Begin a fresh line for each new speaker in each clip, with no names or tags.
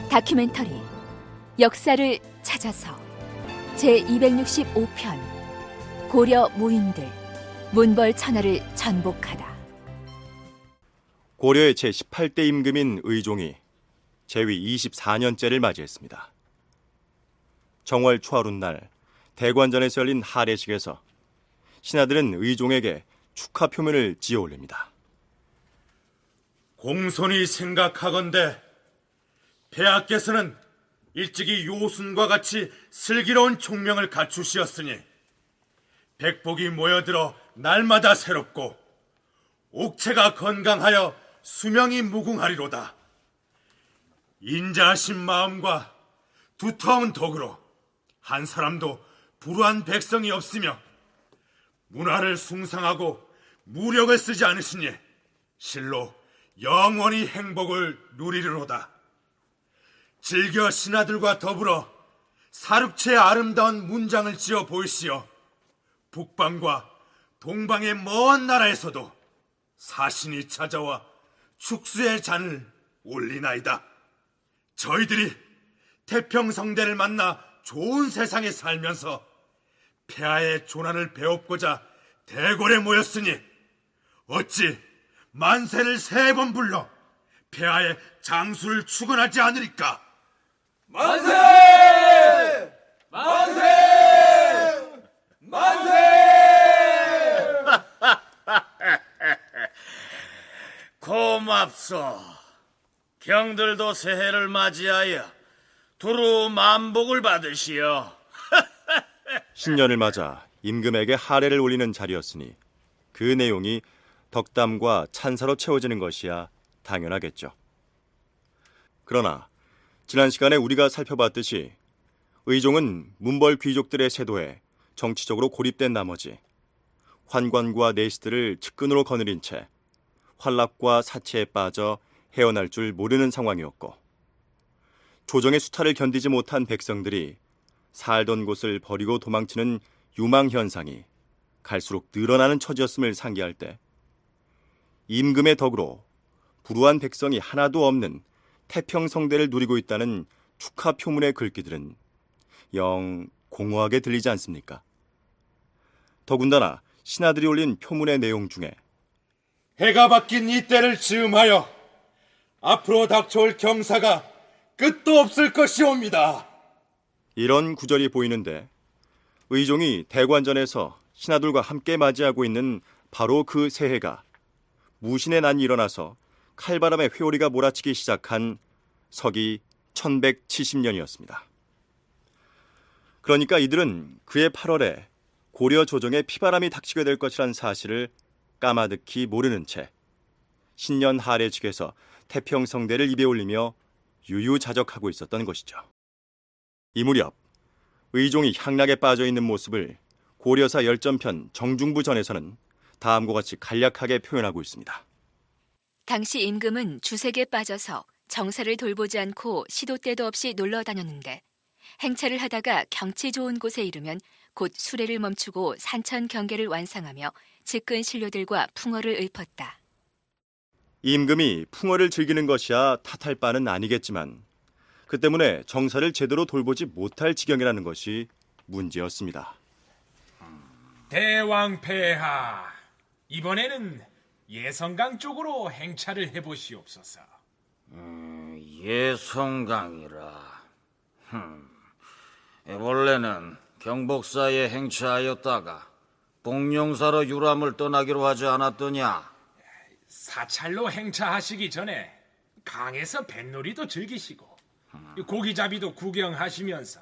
다큐멘터리 역사를 찾아서 제265편 고려 무인들 문벌 천하를 전복하다.
고려의 제18대 임금인 의종이 재위 24년째를 맞이했습니다. 정월 초하룻날 대관전에서 열린 할애식에서 신하들은 의종에게 축하 표문을 지어 올립니다.
공손히 생각하건대 폐하께서는 일찍이 요순과 같이 슬기로운 총명을 갖추시었으니 백복이 모여들어 날마다 새롭고 옥체가 건강하여 수명이 무궁하리로다. 인자하신 마음과 두터운 덕으로 한 사람도 불우한 백성이 없으며 문화를 숭상하고 무력을 쓰지 않으시니 실로 영원히 행복을 누리리로다. 즐겨 신하들과 더불어 사륙체의 아름다운 문장을 지어 보이시어 북방과 동방의 먼 나라에서도 사신이 찾아와 축수의 잔을 올리나이다. 저희들이 태평성대를 만나 좋은 세상에 살면서 폐하의 조난을 배웁고자 대궐에 모였으니 어찌 만세를 3번 불러 폐하의 장수를 축원하지 않으리까?
만세! 만세! 만세!
고맙소. 경들도 새해를 맞이하여 두루 만복을 받으시오.
신년을 맞아 임금에게 할애를 올리는 자리였으니 그 내용이 덕담과 찬사로 채워지는 것이야 당연하겠죠. 그러나 지난 시간에 우리가 살펴봤듯이 의종은 문벌 귀족들의 세도에 정치적으로 고립된 나머지 환관과 내시들을 측근으로 거느린 채 환락과 사치에 빠져 헤어날 줄 모르는 상황이었고, 조정의 수탈을 견디지 못한 백성들이 살던 곳을 버리고 도망치는 유망 현상이 갈수록 늘어나는 처지였음을 상기할 때 임금의 덕으로 불우한 백성이 하나도 없는 태평성대를 누리고 있다는 축하 표문의 글귀들은 영 공허하게 들리지 않습니까? 더군다나 신하들이 올린 표문의 내용 중에
해가 바뀐 이때를 즈음하여 앞으로 닥쳐올 경사가 끝도 없을 것이옵니다.
이런 구절이 보이는데 의종이 대관전에서 신하들과 함께 맞이하고 있는 바로 그 새해가 무신의 난이 일어나서 칼바람의 회오리가 몰아치기 시작한 서기 1170년이었습니다. 그러니까 이들은 그해 8월에 고려 조정에 피바람이 닥치게 될 것이란 사실을 까마득히 모르는 채 신년 할애식에서 태평성대를 입에 올리며 유유자적하고 있었던 것이죠. 이 무렵 의종이 향락에 빠져 있는 모습을 고려사 열전편 정중부전에서는 다음과 같이 간략하게 표현하고 있습니다.
당시 임금은 주색에 빠져서 정사를 돌보지 않고 시도 때도 없이 놀러 다녔는데 행차를 하다가 경치 좋은 곳에 이르면 곧 수레를 멈추고 산천 경계를 완상하며 측근 신료들과 풍어를 읊었다.
임금이 풍어를 즐기는 것이야 탓할 바는 아니겠지만 그 때문에 정사를 제대로 돌보지 못할 지경이라는 것이 문제였습니다.
대왕 폐하, 이번에는 예성강 쪽으로 행차를 해보시옵소서.
예성강이라. 원래는 경복사에 행차하였다가 복룡사로 유람을 떠나기로 하지 않았더냐?
사찰로 행차하시기 전에 강에서 뱃놀이도 즐기시고 고기잡이도 구경하시면서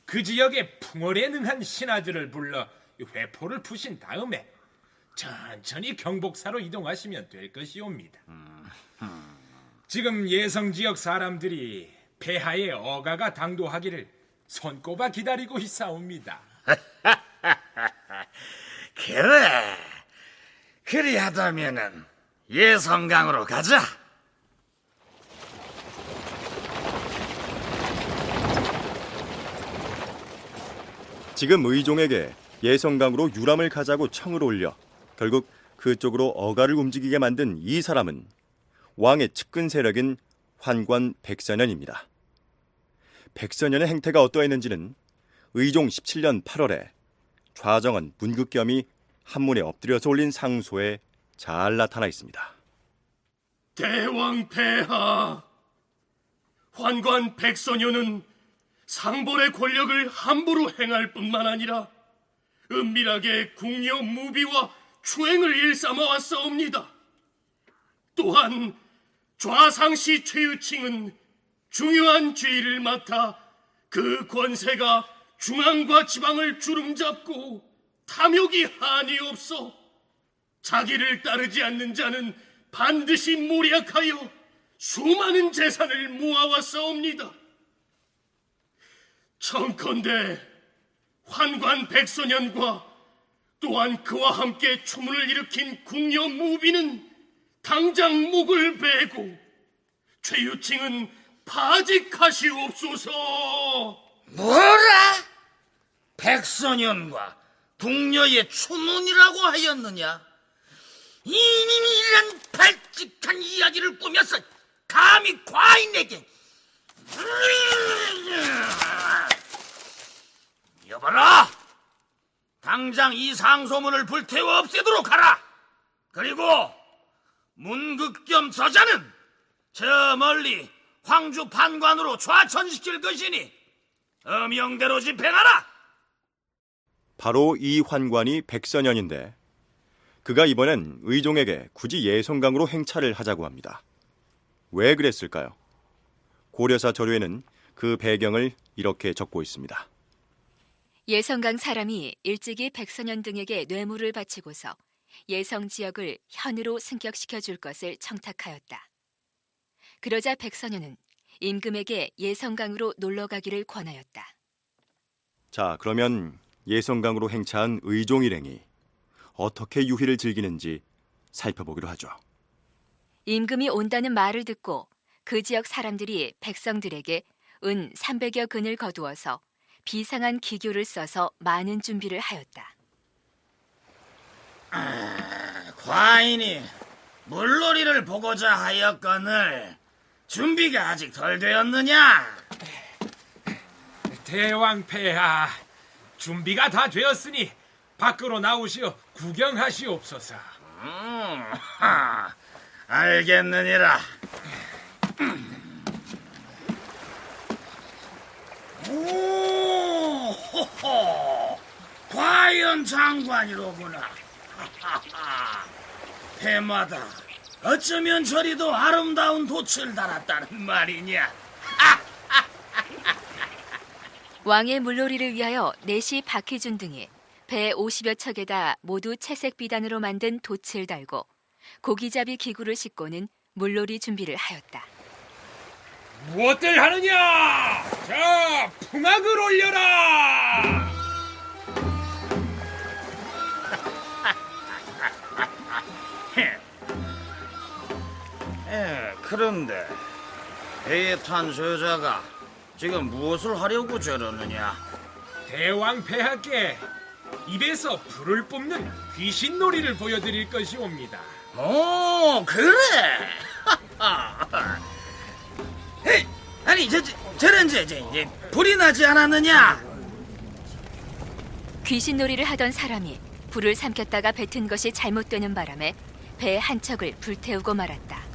그 지역의 풍월에 능한 신하들을 불러 회포를 푸신 다음에 천천히 경복사로 이동하시면 될 것이옵니다. 지금 예성 지역 사람들이 폐하의 어가가 당도하기를 손꼽아 기다리고 있사옵니다.
그래. 그리하다면은 예성강으로 가자.
지금 의종에게 예성강으로 유람을 가자고 청을 올려 결국 그쪽으로 어가를 움직이게 만든 이 사람은 왕의 측근 세력인 환관 백선현입니다. 백선현의 행태가 어떠했는지는 의종 17년 8월에 좌정원 문극겸이 한문에 엎드려서 올린 상소에 잘 나타나 있습니다.
대왕 폐하, 환관 백선현은 상벌의 권력을 함부로 행할 뿐만 아니라 은밀하게 궁녀 무비와 추행을 일삼아 왔사옵니다. 또한 좌상시 최유칭은 중요한 죄를 맡아 그 권세가 중앙과 지방을 주름잡고 탐욕이 한이 없어 자기를 따르지 않는 자는 반드시 모략하여 수많은 재산을 모아왔사옵니다. 청컨대 환관 백선현과 또한 그와 함께 추문을 일으킨 궁녀 무비는 당장 목을 베고 최유칭은 파직하시옵소서.
뭐라? 백선현과 궁녀의 추문이라고 하였느냐? 이런 발칙한 이야기를 꾸며서 감히 과인에게 여봐라, 당장 이 상소문을 불태워 없애도록 하라. 그리고 문극겸 저자는 저 멀리 황주 판관으로 좌천시킬 것이니 엄명대로 집행하라.
바로 이 환관이 백선현인데 그가 이번엔 의종에게 굳이 예성강으로 행차를 하자고 합니다. 왜 그랬을까요? 고려사 저료에는 그 배경을 이렇게 적고 있습니다.
예성강 사람이 일찍이 백선현 등에게 뇌물을 바치고서 예성 지역을 현으로 승격시켜 줄 것을 청탁하였다. 그러자 백선현은 임금에게 예성강으로 놀러 가기를 권하였다.
자, 그러면 예성강으로 행차한 의종 일행이 어떻게 유희를 즐기는지 살펴보기로 하죠.
임금이 온다는 말을 듣고 그 지역 사람들이 백성들에게 은 300여 근을 거두어서 비상한 기교를 써서 많은 준비를 하였다.
과인이 물놀이를 보고자 하였거늘 준비가 아직 덜 되었느냐?
대왕 폐하, 준비가 다 되었으니 밖으로 나오시어 구경하시옵소서.
알겠느니라. 오, 호호, 과연 장관이로구나. 해마다 어쩌면 저리도 아름다운 돛을 달았다는 말이냐.
왕의 물놀이를 위하여 내시 박희준 등이 배 50여 척에다 모두 채색 비단으로 만든 돛을 달고 고기잡이 기구를 싣고는 물놀이 준비를 하였다.
무엇들 하느냐? 자, 풍악을 올려라!
그런데 배에 탄 저자가 지금 무엇을 하려고 저러느냐?
대왕 폐하께 입에서 불을 뿜는 귀신놀이를 보여드릴 것이옵니다.
오, 그래. 헤이, 아니 저런 이제 불이 나지 않았느냐?
귀신놀이를 하던 사람이 불을 삼켰다가 뱉은 것이 잘못되는 바람에 배 한 척을 불태우고 말았다.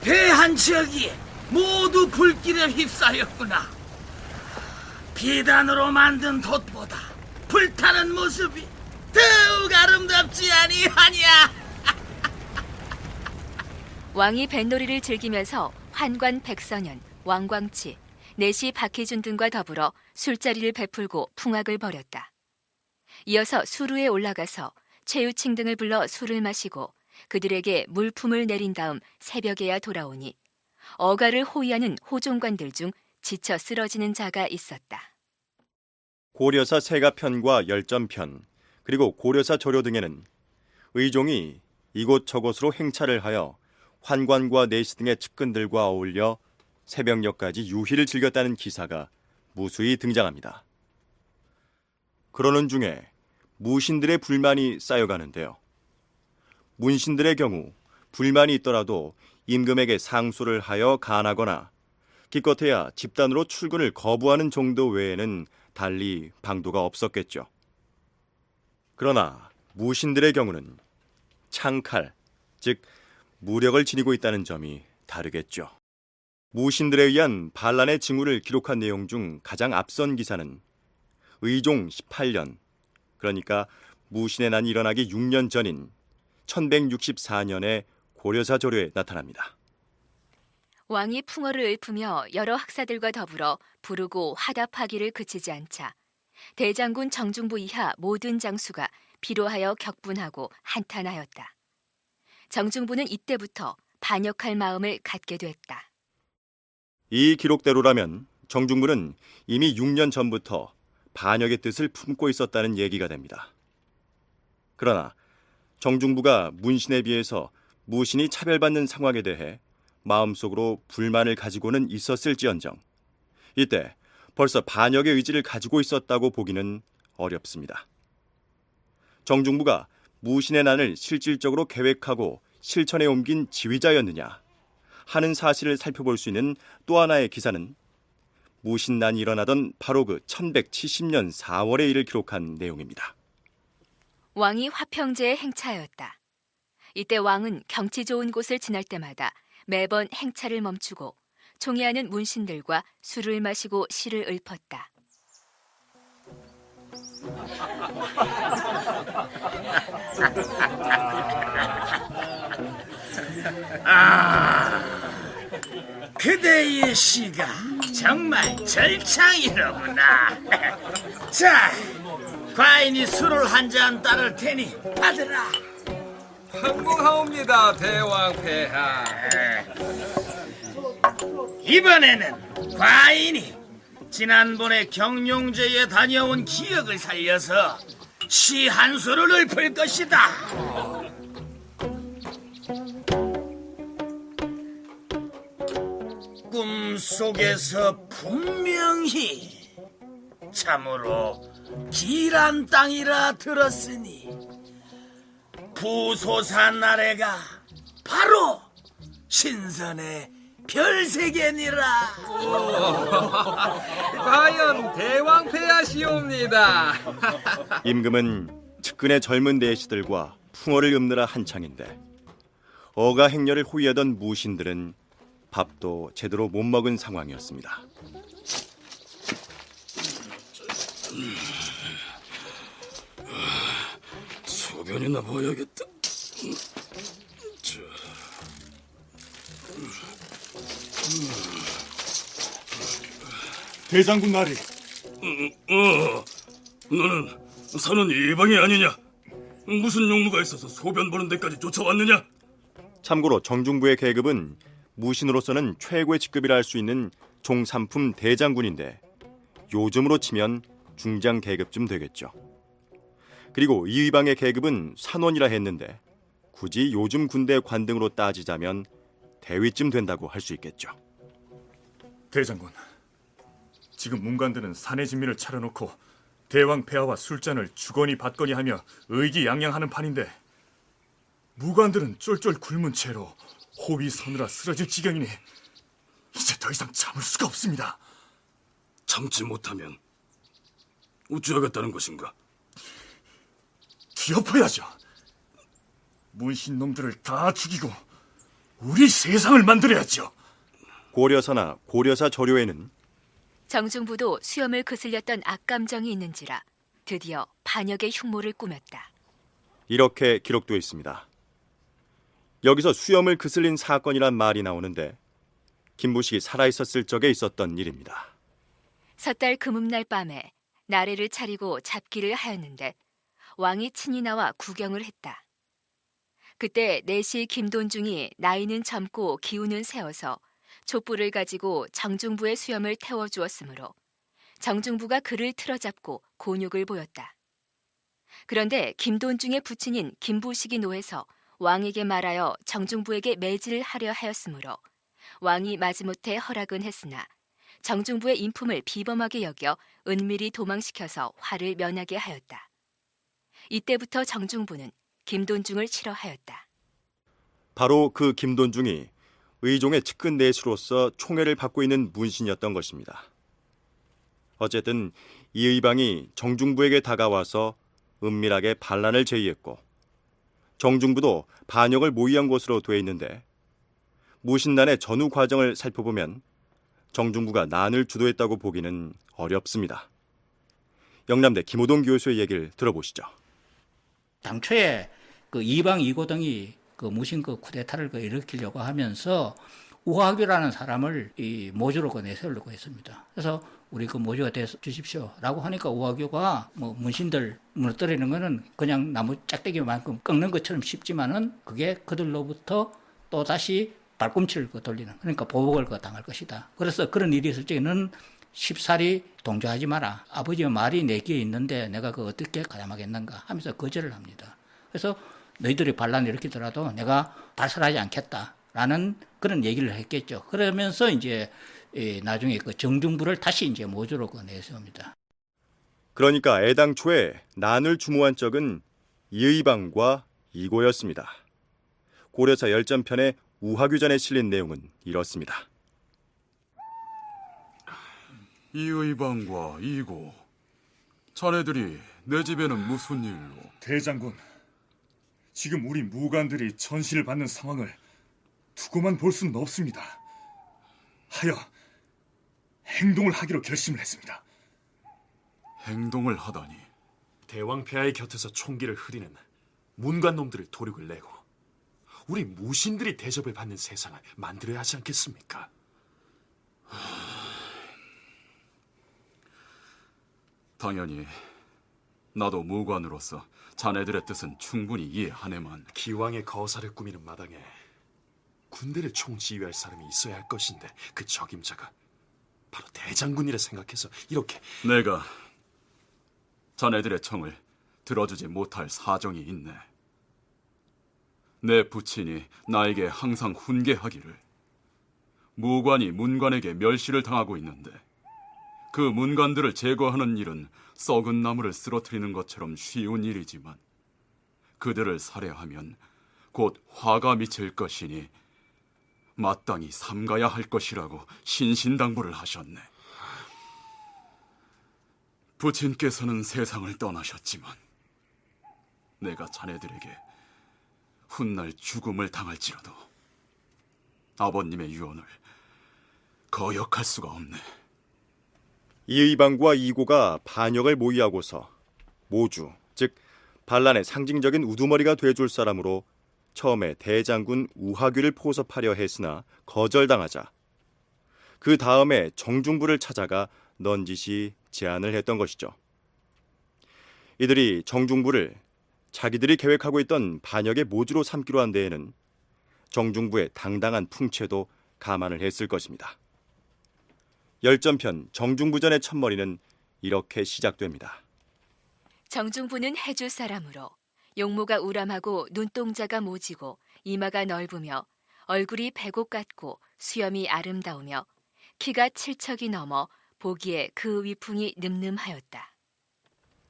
배 한 척이 모두 불길에 휩싸였구나. 비단으로 만든 돛보다 불타는 모습이 더욱 아름답지 아니하냐?
왕이 뱃놀이를 즐기면서 환관 백선현, 왕광치, 내시 박희준 등과 더불어 술자리를 베풀고 풍악을 벌였다. 이어서 수루에 올라가서 최유칭 등을 불러 술을 마시고 그들에게 물품을 내린 다음 새벽에야 돌아오니 어가를 호위하는 호종관들 중 지쳐 쓰러지는 자가 있었다.
고려사 세가편과 열전편 그리고 고려사 조료 등에는 의종이 이곳저곳으로 행차를 하여 환관과 내시 등의 측근들과 어울려 새벽녘까지 유희를 즐겼다는 기사가 무수히 등장합니다. 그러는 중에 무신들의 불만이 쌓여가는데요. 문신들의 경우 불만이 있더라도 임금에게 상소를 하여 간하거나 기껏해야 집단으로 출근을 거부하는 정도 외에는 달리 방도가 없었겠죠. 그러나 무신들의 경우는 창칼, 즉 무력을 지니고 있다는 점이 다르겠죠. 무신들에 의한 반란의 징후를 기록한 내용 중 가장 앞선 기사는 의종 18년, 그러니까 무신의 난이 일어나기 6년 전인 1164년의 고려사 조료에 나타납니다.
왕이 풍어를 읊으며 여러 학사들과 더불어 부르고 화답하기를 그치지 않자 대장군 정중부 이하 모든 장수가 비로하여 격분하고 한탄하였다. 정중부는 이때부터 반역할 마음을 갖게 됐다.
이 기록대로라면 정중부는 이미 6년 전부터 반역의 뜻을 품고 있었다는 얘기가 됩니다. 그러나 정중부가 문신에 비해서 무신이 차별받는 상황에 대해 마음속으로 불만을 가지고는 있었을지언정 이때 벌써 반역의 의지를 가지고 있었다고 보기는 어렵습니다. 정중부가 무신의 난을 실질적으로 계획하고 실천에 옮긴 지휘자였느냐 하는 사실을 살펴볼 수 있는 또 하나의 기사는 무신난이 일어나던 바로 그 1170년 4월의 일을 기록한 내용입니다.
왕이 화평제의 행차였다. 이때 왕은 경치 좋은 곳을 지날 때마다 매번 행차를 멈추고 총애하는 문신들과 술을 마시고 시를 읊었다.
그대의 시가 정말 절창이로구나. 자, 과인이 술을 한 잔 따를 테니 받으라.
항공하옵니다, 대왕 폐하.
이번에는 과인이 지난번에 경룡제에 다녀온 기억을 살려서 시 한 수를 읊을 것이다. 꿈속에서 분명히 참으로 길한 땅이라 들었으니 부소산 아래가 바로 신선의 별세계니라.
과연 대왕 폐하시옵니다.
임금은 측근의 젊은 내시들과 풍어를 읊느라 한창인데 어가 행렬을 호위하던 무신들은 밥도 제대로 못 먹은 상황이었습니다.
소변이나 봐야겠다.
대장군 나리,
너는 사는 이방이 아니냐? 무슨 용무가 있어서 소변 보는 데까지 쫓아왔느냐?
참고로 정중부의 계급은 무신으로서는 최고의 직급이라 할 수 있는 종삼품 대장군인데 요즘으로 치면 중장 계급쯤 되겠죠. 그리고 이의방의 계급은 산원이라 했는데 굳이 요즘 군대 관등으로 따지자면 대위쯤 된다고 할 수 있겠죠.
대장군, 지금 문관들은 사내 진미를 차려놓고 대왕 폐하와 술잔을 주거니 받거니 하며 의기양양하는 판인데 무관들은 쫄쫄 굶은 채로 호비 서느라 쓰러질 지경이니 이제 더 이상 참을 수가 없습니다.
참지 못하면 어찌하겠다는 것인가?
뒤엎어야죠. 문신놈들을 다 죽이고 우리 세상을 만들어야죠.
고려사나 고려사 조료에는
정중부도 수염을 그슬렸던 악감정이 있는지라 드디어 반역의 흉모를 꾸몄다.
이렇게 기록되어 있습니다. 여기서 수염을 그슬린 사건이란 말이 나오는데 김부식이 살아있었을 적에 있었던 일입니다.
섣달 금음날 밤에 나래를 차리고 잡기를 하였는데 왕이 친히 나와 구경을 했다. 그때 내시 김돈중이 나이는 젊고 기운은 세어서 촛불을 가지고 정중부의 수염을 태워주었으므로 정중부가 그를 틀어잡고 곤욕을 보였다. 그런데 김돈중의 부친인 김부식이 노해서 왕에게 말하여 정중부에게 매질을 하려 하였으므로 왕이 마지못해 허락은 했으나 정중부의 인품을 비범하게 여겨 은밀히 도망시켜서 화를 면하게 하였다. 이때부터 정중부는 김돈중을 싫어하였다.
바로 그 김돈중이 의종의 측근 내수로서 총애를 받고 있는 문신이었던 것입니다. 어쨌든 이 의방이 정중부에게 다가와서 은밀하게 반란을 제의했고 정중부도 반역을 모의한 것으로 돼 있는데 무신난의 전후 과정을 살펴보면 정중부가 난을 주도했다고 보기는 어렵습니다. 영남대 김호동 교수의 얘기를 들어보시죠.
당초에 그 이방 이고등이 그 무신 그 쿠데타를 그 일으키려고 하면서 우하규라는 사람을 이 모주로 그 내세우려고 했습니다. 그래서 우리 그 모주가 돼 주십시오라고 하니까 우하규가 뭐 문신들 무너뜨리는 거는 그냥 나무 짝대기만큼 꺾는 것처럼 쉽지만은 그게 그들로부터 또 다시 발꿈치를 그 돌리는, 그러니까 보복을 그 당할 것이다. 그래서 그런 일이 있을 적에는 쉽사리 동조하지 마라. 아버지의 말이 내 귀에 있는데 내가 그 어떻게 가담하겠는가 하면서 거절을 합니다. 그래서 너희들이 반란을 일으키더라도 내가 발설하지 않겠다라는 그런 얘기를 했겠죠. 그러면서 이제 나중에 그 정중부를 다시 이제 모주로 그 내세웁니다.
그러니까 애당초에 난을 주모한 적은 이의방과 이고였습니다. 고려사 열전편의 우하규전에 실린 내용은 이렇습니다.
이의방과 이고, 자네들이 내 집에는 무슨 일로?
대장군, 지금 우리 무관들이 전시를 받는 상황을 두고만 볼 수는 없습니다. 하여 행동을 하기로 결심을 했습니다.
행동을 하다니.
대왕폐하의 곁에서 총기를 흐리는 문관 놈들을 도륙을 내고 우리 무신들이 대접을 받는 세상을 만들어야 하지 않겠습니까?
당연히 나도 무관으로서 자네들의 뜻은 충분히 이해하네만
기왕의 거사를 꾸미는 마당에 군대를 총지휘할 사람이 있어야 할 것인데 그 적임자가 바로 대장군이라 생각해서 이렇게.
내가 자네들의 청을 들어주지 못할 사정이 있네. 내 부친이 나에게 항상 훈계하기를 무관이 문관에게 멸시를 당하고 있는데 그 문관들을 제거하는 일은 썩은 나무를 쓰러뜨리는 것처럼 쉬운 일이지만 그들을 살해하면 곧 화가 미칠 것이니 마땅히 삼가야 할 것이라고 신신당부를 하셨네. 부친께서는 세상을 떠나셨지만 내가 자네들에게 훗날 죽음을 당할지라도 아버님의 유언을 거역할 수가 없네.
이의방과 이고가 반역을 모의하고서 모주, 즉 반란의 상징적인 우두머리가 돼줄 사람으로 처음에 대장군 우하규를 포섭하려 했으나 거절당하자 그 다음에 정중부를 찾아가 넌지시 제안을 했던 것이죠. 이들이 정중부를 자기들이 계획하고 있던 반역의 모주로 삼기로 한 데에는 정중부의 당당한 풍채도 감안을 했을 것입니다. 열전편 정중부전의 첫머리는 이렇게 시작됩니다.
정중부는 해주 사람으로 용모가 우람하고 눈동자가 모지고 이마가 넓으며 얼굴이 배곡 같고 수염이 아름다우며 키가 7척이 넘어 보기에 그 위풍이 늠름하였다.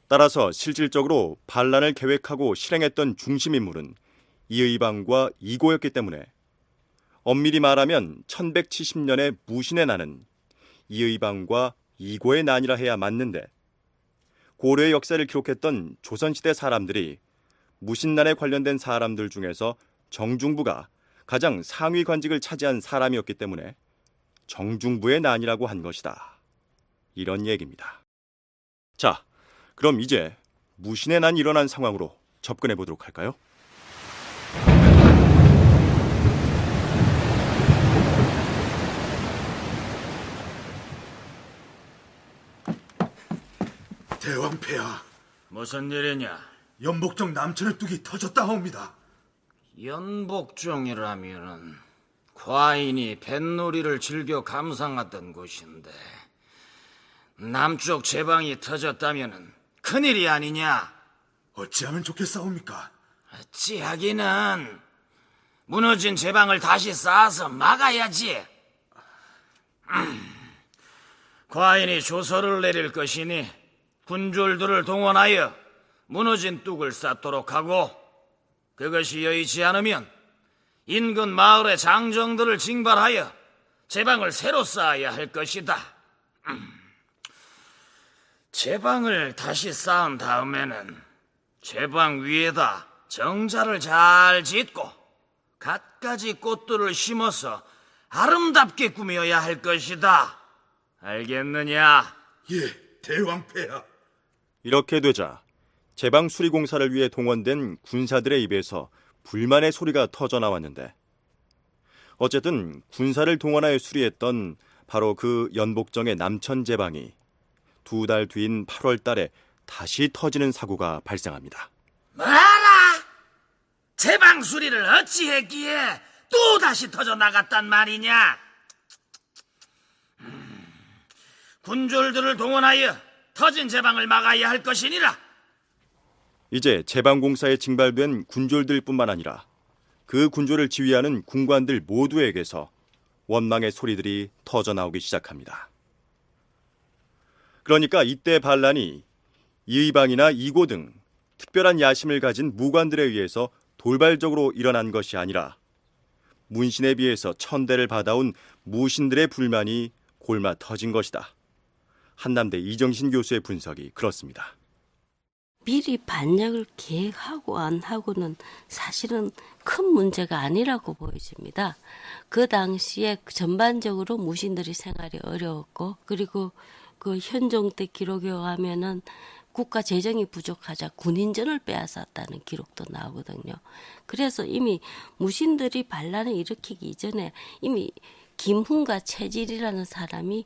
따라서 실질적으로 반란을 계획하고 실행했던 중심인물은 이의방과 이고였기 때문에 엄밀히 말하면 1170년의 무신의 난은 이의방과 이고의 난이라 해야 맞는데 고려의 역사를 기록했던 조선시대 사람들이 무신난에 관련된 사람들 중에서 정중부가 가장 상위 관직을 차지한 사람이었기 때문에 정중부의 난이라고 한 것이다. 이런 얘기입니다. 자, 그럼 이제 무신의 난이 일어난 상황으로 접근해 보도록 할까요?
대왕폐하,
무슨 일이냐?
연복정 남천의 뚝이 터졌다옵니다.
연복정이라면은 과인이 뱃놀이를 즐겨 감상하던 곳인데 남쪽 제방이 터졌다면은 큰일이 아니냐?
어찌하면 좋겠사옵니까?
어찌하기는 무너진 제방을 다시 쌓아서 막아야지. 과인이 조서를 내릴 것이니 군졸들을 동원하여 무너진 뚝을 쌓도록 하고 그것이 여의치 않으면 인근 마을의 장정들을 징발하여 제방을 새로 쌓아야 할 것이다. 제방을 다시 쌓은 다음에는 제방 위에다 정자를 잘 짓고 갖가지 꽃들을 심어서 아름답게 꾸며야 할 것이다. 알겠느냐?
예, 대왕폐하.
이렇게 되자 제방 수리 공사를 위해 동원된 군사들의 입에서 불만의 소리가 터져 나왔는데, 어쨌든 군사를 동원하여 수리했던 바로 그 연복정의 남천 제방이 2달 뒤인 8월 달에 다시 터지는 사고가 발생합니다.
뭐라? 제방 수리를 어찌했기에 또 다시 터져 나갔단 말이냐? 군졸들을 동원하여 터진 제방을 막아야 할 것이니라.
이제 제방공사에 징발된 군졸들뿐만 아니라 그 군졸을 지휘하는 군관들 모두에게서 원망의 소리들이 터져 나오기 시작합니다. 그러니까 이때 반란이 이의방이나 이고 등 특별한 야심을 가진 무관들에 의해서 돌발적으로 일어난 것이 아니라 문신에 비해서 천대를 받아온 무신들의 불만이 골마 터진 것이다. 한남대 이정신 교수의 분석이 그렇습니다.
미리 반역을 계획하고 안 하고는 사실은 큰 문제가 아니라고 보여집니다. 그 당시에 전반적으로 무신들이 생활이 어려웠고, 그리고 그 현종 때 기록에 의하면은 국가 재정이 부족하자 군인전을 빼앗았다는 기록도 나오거든요. 그래서 이미 무신들이 반란을 일으키기 이전에 이미 김훈과 체질이라는 사람이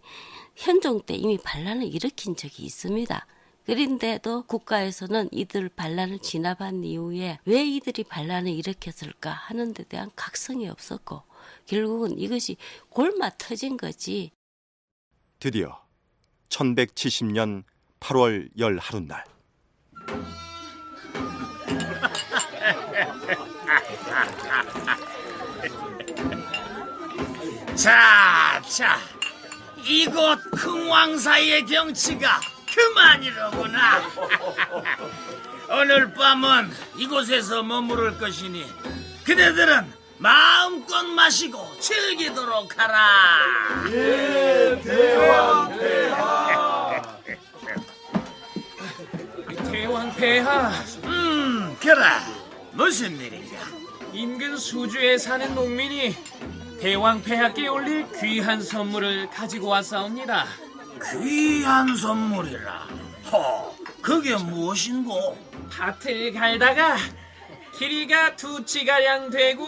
현종 때 이미 반란을 일으킨 적이 있습니다. 그런데도 국가에서는 이들 반란을 진압한 이후에 왜 이들이 반란을 일으켰을까 하는 데 대한 각성이 없었고, 결국은 이것이 골마 터진 거지.
드디어 1170년 8월 열 하룻날,
자, 이곳 흥왕사의 경치가 그만이로구나. 오늘 밤은 이곳에서 머무를 것이니 그대들은 마음껏 마시고 즐기도록 하라.
예, 대왕폐하.
대왕폐하,
그래. 무슨 일인가?
인근 수주에 사는 농민이 대왕폐하께 올릴 귀한 선물을 가지고 왔사옵니다.
귀한 선물이라. 그게 무엇인고?
밭을 갈다가 길이가 2치가량 되고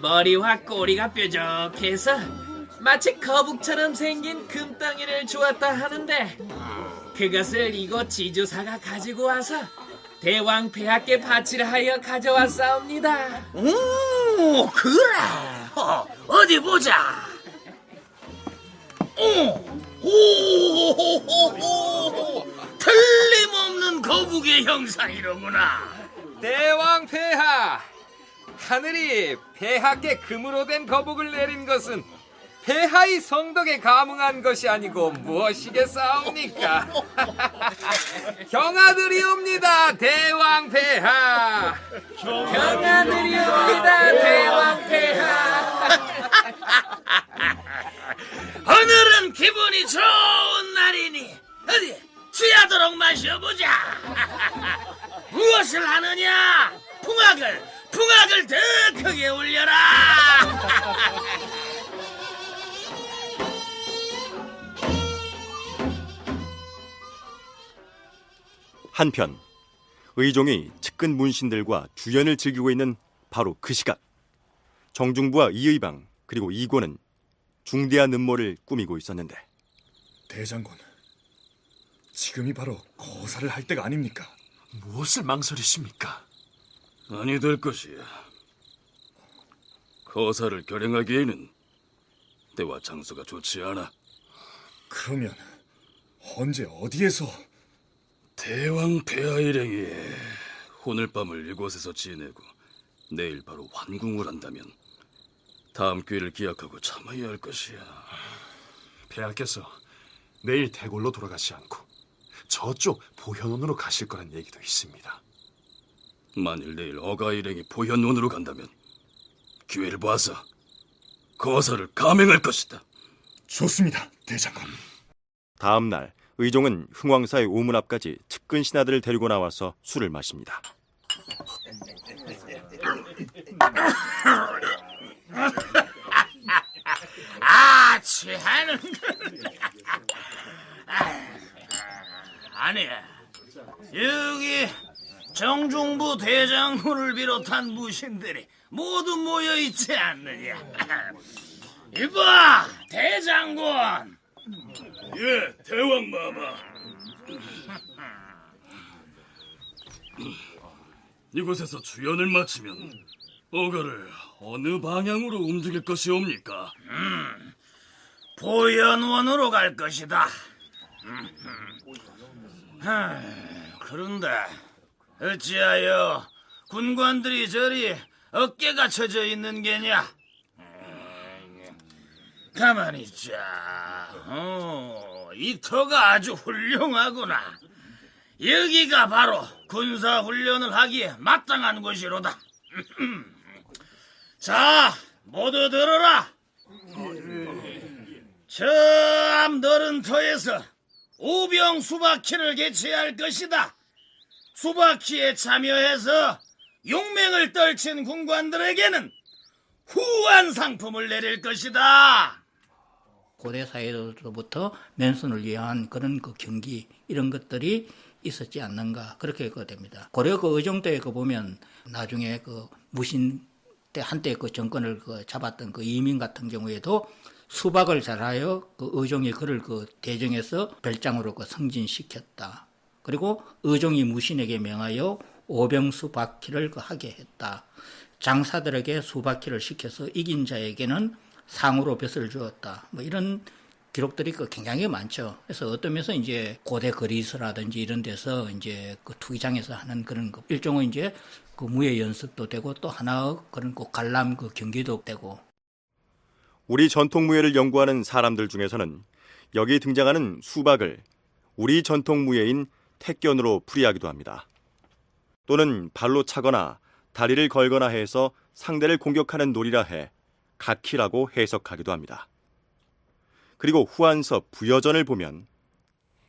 머리와 꼬리가 뾰족해서 마치 거북처럼 생긴 금덩이를 주었다 하는데, 그것을 이곳 지주사가 가지고 와서 대왕폐하께 바치려 하여 가져왔사옵니다.
오, 그래. 어디 보자. 오, 틀림없는 거북의 형상이로구나.
대왕폐하, 하늘이 폐하께 금으로 된 거북을 내린 것은 폐하의 성덕에 감응한 것이 아니고 무엇이겠사옵니까? 경아드리옵니다, 대왕폐하.
경아드리옵니다, 대왕폐하.
오늘은 기분이 좋은 날이니 어디 취하도록 마셔보자. 무엇을 하느냐? 풍악을 더 크게 울려라.
한편 의종이 측근 문신들과 주연을 즐기고 있는 바로 그 시각, 정중부와 이의방 그리고 이고는 중대한 음모를 꾸미고 있었는데,
대장군, 지금이 바로 거사를 할 때가 아닙니까?
무엇을 망설이십니까?
아니 될 것이야. 거사를 결행하기에는 때와 장소가 좋지 않아.
그러면 언제 어디에서?
대왕폐하 일행이 오늘 밤을 이곳에서 지내고 내일 바로 환궁을 한다면 다음 기회를 기약하고 참아야 할 것이야.
폐하께서 내일 대궐로 돌아가지 않고 저쪽 보현원으로 가실 거란 얘기도 있습니다.
만일 내일 어가 일행이 보현원으로 간다면
기회를 봐서 거사를 감행할 것이다.
좋습니다, 대장군.
다음 날 의종은 흥왕사의 오문 앞까지 측근 신하들을 데리고 나와서 술을 마십니다.
취하는 아니, 여기 정중부 대장군을 비롯한 무신들이 모두 모여 있지 않느냐? 이봐, 대장군.
예, 대왕마마.
이곳에서 주연을 마치면 어가를 어느 방향으로 움직일 것이옵니까? 보현원으로 갈 것이다. 그런데 어찌하여 군관들이 저리 어깨가 쳐져 있는 게냐? 가만히 있자. 이 터가 아주 훌륭하구나. 여기가 바로 군사훈련을 하기에 마땅한 곳이로다. 자, 모두 들어라. 저 앞 너른 터에서 오병 수바키를 개최할 것이다. 수바키에 참여해서 용맹을 떨친 군관들에게는 후한 상품을 내릴 것이다.
고대 사회로부터 맨손을 위한 그런 그 경기 이런 것들이 있었지 않는가 그렇게 됩니다. 고려 그 의종 때 보면 나중에 그 무신 때 한때 그 정권을 잡았던 그 이민 같은 경우에도 수박을 잘하여 그 의종이 그를 그 대정해서 별장으로 그 승진시켰다. 그리고 의종이 무신에게 명하여 오병수바키를 그 하게 했다. 장사들에게 수바키를 시켜서 이긴 자에게는 상으로 벼슬을 주었다. 뭐 이런 기록들이 그 굉장히 많죠. 그래서 어떤 면에서 이제 고대 그리스라든지 이런 데서 이제 그 투기장에서 하는 그런 거 일종의 이제 그 무예 연습도 되고 또 하나의 그런 그 관람 그 경기도 되고.
우리 전통 무예를 연구하는 사람들 중에서는 여기 등장하는 수박을 우리 전통 무예인 택견으로 풀이하기도 합니다. 또는 발로 차거나 다리를 걸거나 해서 상대를 공격하는 놀이라 해 각키라고 해석하기도 합니다. 그리고 후한서 부여전을 보면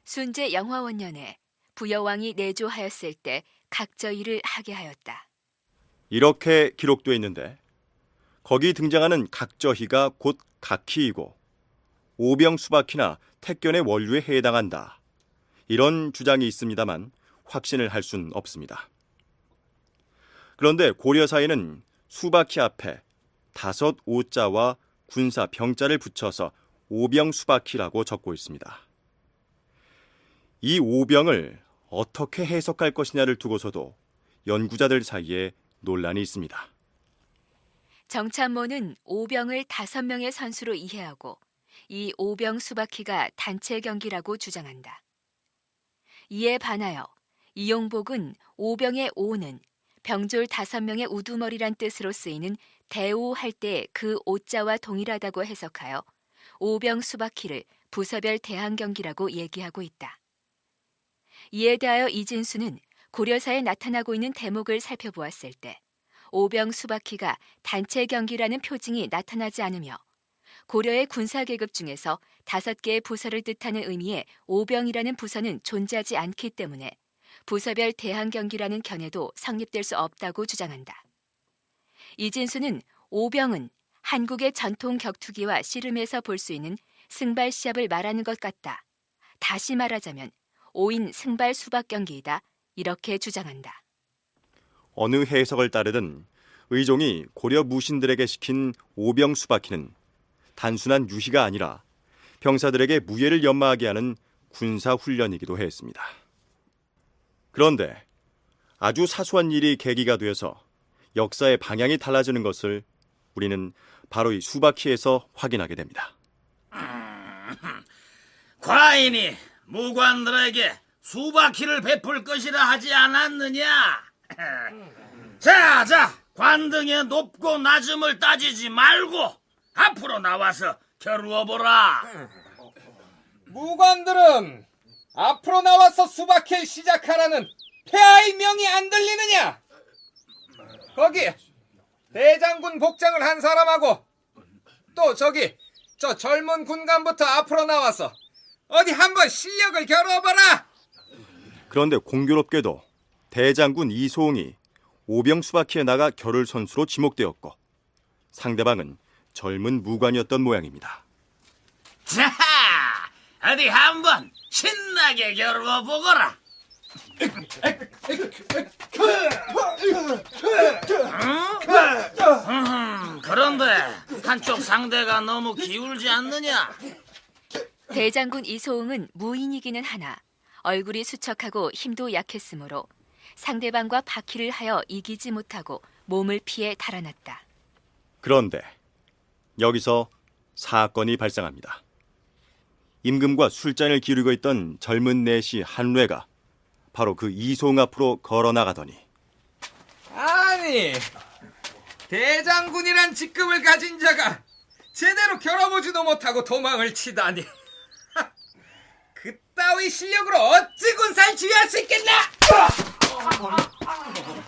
순제 영화원년에 부여왕이 내조하였을 때 각저일을 하게 하였다.
이렇게 기록되어 있는데 거기 등장하는 각저희가 곧 각키이고 오병수바키나 택견의 원류에 해당한다. 이런 주장이 있습니다만 확신을 할 수는 없습니다. 그런데 고려사에는 수바키 앞에 5 오자와 군사 병자를 붙여서 오병수바키라고 적고 있습니다. 이 오병을 어떻게 해석할 것이냐를 두고서도 연구자들 사이에 논란이 있습니다.
정참모는 오병을 5명의 선수로 이해하고 이 오병 수바키가 단체 경기라고 주장한다. 이에 반하여 이용복은 오병의 오는 병졸 5명의 우두머리란 뜻으로 쓰이는 대오할 때 그 오자와 동일하다고 해석하여 오병 수바키를 부서별 대항 경기라고 얘기하고 있다. 이에 대하여 이진수는 고려사에 나타나고 있는 대목을 살펴보았을 때 오병 수바키가 단체 경기라는 표징이 나타나지 않으며 고려의 군사 계급 중에서 5개의 부서를 뜻하는 의미의 오병이라는 부서는 존재하지 않기 때문에 부서별 대항 경기라는 견해도 성립될 수 없다고 주장한다. 이진수는 오병은 한국의 전통 격투기와 씨름에서 볼 수 있는 승발 시합을 말하는 것 같다. 다시 말하자면 5인 승발 수박 경기이다. 이렇게 주장한다.
어느 해석을 따르든 의종이 고려 무신들에게 시킨 오병 수바키는 단순한 유희가 아니라 병사들에게 무예를 연마하게 하는 군사 훈련이기도 했습니다. 그런데 아주 사소한 일이 계기가 되어서 역사의 방향이 달라지는 것을 우리는 바로 이 수바키에서 확인하게 됩니다.
과인이 무관들에게 수바키를 베풀 것이라 하지 않았느냐? 자, 관등의 높고 낮음을 따지지 말고 앞으로 나와서 겨루어보라.
무관들은 앞으로 나와서 수박회를 시작하라는 폐하의 명이 안 들리느냐? 거기 대장군 복장을 한 사람하고 또 저 젊은 군관부터 앞으로 나와서 어디 한번 실력을 겨뤄봐라.
그런데 공교롭게도 대장군 이소홍이 오병 수바키에 나가 겨룰 선수로 지목되었고 상대방은 젊은 무관이었던 모양입니다.
자, 어디 한번 신나게 겨루어 보거라. 그런데 한쪽 상대가 너무 기울지 않느냐?
대장군 이소홍은 무인이기는 하나 얼굴이 수척하고 힘도 약했으므로 상대방과 바퀴를 하여 이기지 못하고 몸을 피해 달아났다.
그런데 여기서 사건이 발생합니다. 임금과 술잔을 기울이고 있던 젊은 내시 한뢰가 바로 그 이소홍 앞으로 걸어나가더니
아니, 대장군이란 직급을 가진 자가 제대로 겨뤄보지도 못하고 도망을 치다니. 그따위 실력으로 어찌 군사를 지휘할 수 있겠나?